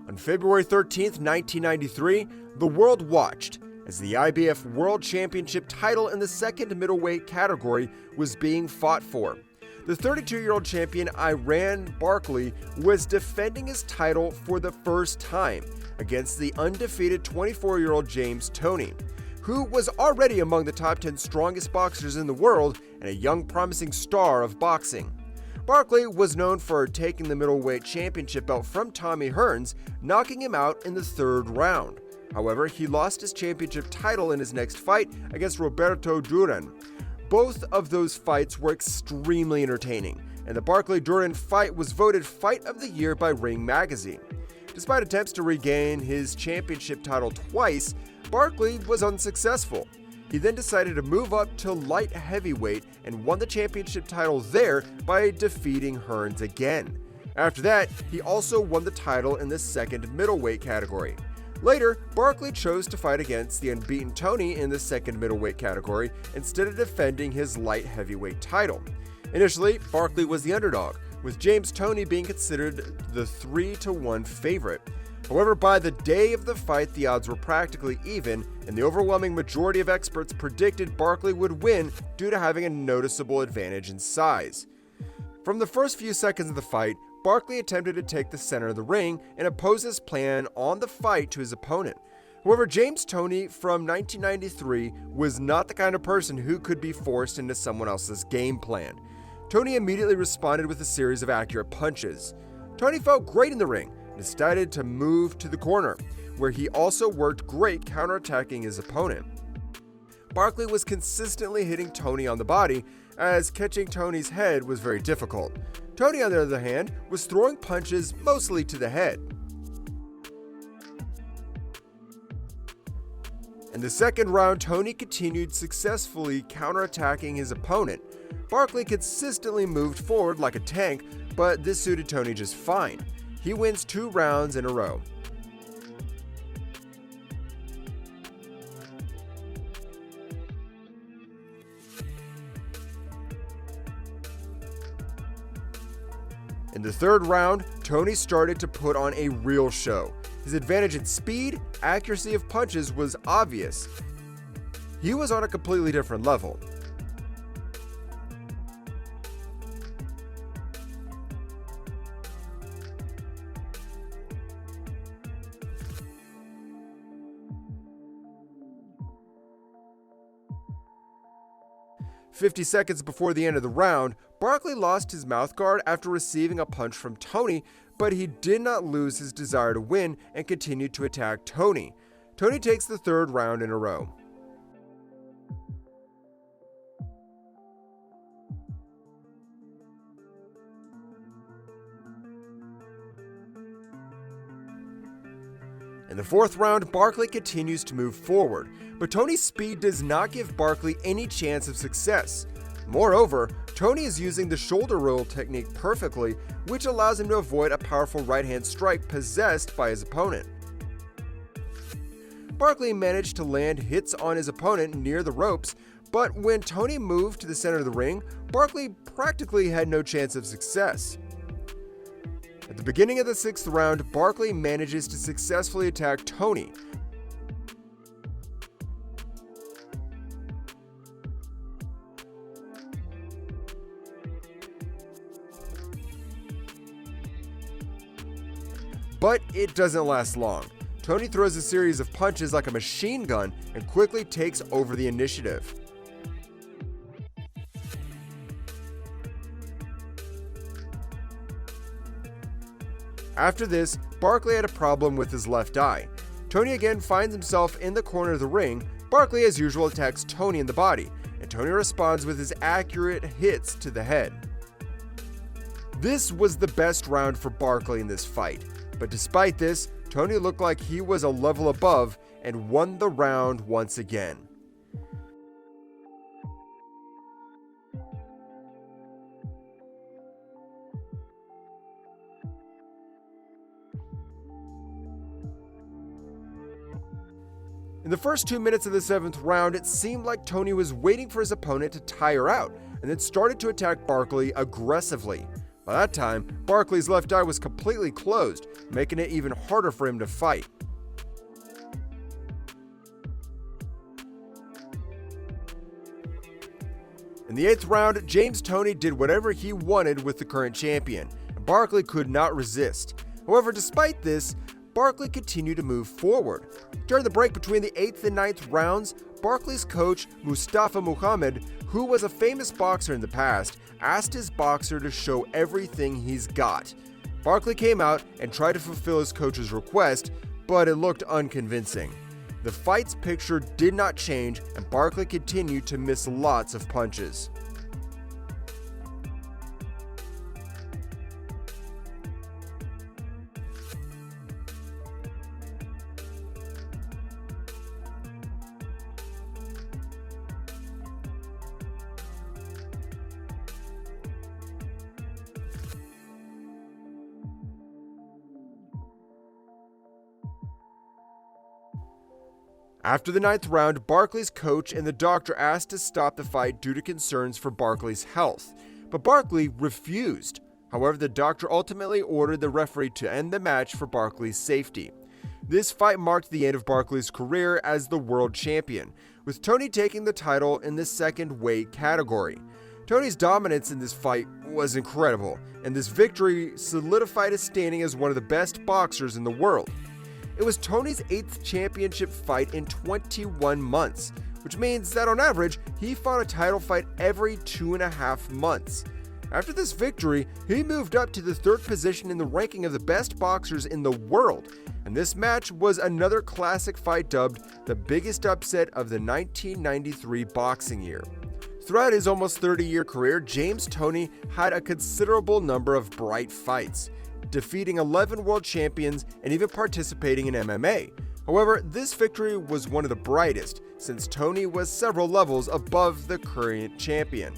On February 13, 1993, the world watched as the IBF World Championship title in the second middleweight category was being fought for. The 32-year-old champion Iran Barkley was defending his title for the first time against the undefeated 24-year-old James Toney, who was already among the top 10 strongest boxers in the world and a young promising star of boxing. Barkley was known for taking the middleweight championship belt from Tommy Hearns, knocking him out in the third round. However, he lost his championship title in his next fight against Roberto Duran. Both of those fights were extremely entertaining, and the Barkley-Duran fight was voted Fight of the Year by Ring Magazine. Despite attempts to regain his championship title twice, Barkley was unsuccessful. He then decided to move up to light heavyweight and won the championship title there by defeating Hearns again. After that, he also won the title in the second middleweight category. Later, Barkley chose to fight against the unbeaten Toney in the second middleweight category instead of defending his light heavyweight title. Initially, Barkley was the underdog, with James Toney being considered the 3-1 favorite. However, by the day of the fight, the odds were practically even, and the overwhelming majority of experts predicted Barkley would win due to having a noticeable advantage in size. From the first few seconds of the fight, Barkley attempted to take the center of the ring and impose his plan on the fight to his opponent. However, James Toney from 1993 was not the kind of person who could be forced into someone else's game plan. Toney immediately responded with a series of accurate punches. Toney felt great in the ring and decided to move to the corner, where he also worked great counterattacking his opponent. Barkley was consistently hitting Toney on the body, as catching Toney's head was very difficult. Toney, on the other hand, was throwing punches mostly to the head. In the second round, Toney continued successfully counterattacking his opponent. Barkley consistently moved forward like a tank, but this suited Toney just fine. He wins 2 rounds in a row. In the third round, Toney started to put on a real show. His advantage in speed, accuracy of punches was obvious. He was on a completely different level. "50 seconds before the end of the round, Barkley lost his mouthguard after receiving a punch from Toney, but he did not lose his desire to win and continued to attack Toney. Toney takes the third round in a row. In the fourth round, Barkley continues to move forward, but Toney's speed does not give Barkley any chance of success. Moreover, Toney is using the shoulder roll technique perfectly, which allows him to avoid a powerful right-hand strike possessed by his opponent. Barkley managed to land hits on his opponent near the ropes, but when Toney moved to the center of the ring, Barkley practically had no chance of success. At the beginning of the sixth round, Barkley manages to successfully attack Toney. But it doesn't last long. Toney throws a series of punches like a machine gun and quickly takes over the initiative. After this, Barkley had a problem with his left eye. Toney again finds himself in the corner of the ring. Barkley, as usual, attacks Toney in the body, and Toney responds with his accurate hits to the head. This was the best round for Barkley in this fight, but despite this, Toney looked like he was a level above and won the round once again. In the first 2 minutes of the seventh round, it seemed like Toney was waiting for his opponent to tire out and then started to attack Barkley aggressively. By that time, Barkley's left eye was completely closed, making it even harder for him to fight. In the 8th round, James Toney did whatever he wanted with the current champion, and Barkley could not resist. However, despite this, Barkley continued to move forward. During the break between the 8th and 9th rounds, Barkley's coach, Mustafa Muhammad, who was a famous boxer in the past, asked his boxer to show everything he's got. Barkley came out and tried to fulfill his coach's request, but it looked unconvincing. The fight's picture did not change, and Barkley continued to miss lots of punches. After the 9th round, Barkley's coach and the doctor asked to stop the fight due to concerns for Barkley's health, but Barkley refused. However, the doctor ultimately ordered the referee to end the match for Barkley's safety. This fight marked the end of Barkley's career as the world champion, with Toney taking the title in the second weight category. Toney's dominance in this fight was incredible, and this victory solidified his standing as one of the best boxers in the world. It was Toney's 8th championship fight in 21 months, which means that on average, he fought a title fight every 2.5 months. After this victory, he moved up to the 3rd position in the ranking of the best boxers in the world, and this match was another classic fight dubbed the biggest upset of the 1993 boxing year. Throughout his almost 30-year career, James Toney had a considerable number of bright fights, defeating 11 world champions and even participating in MMA. However, this victory was one of the brightest, since Toney was several levels above the current champion.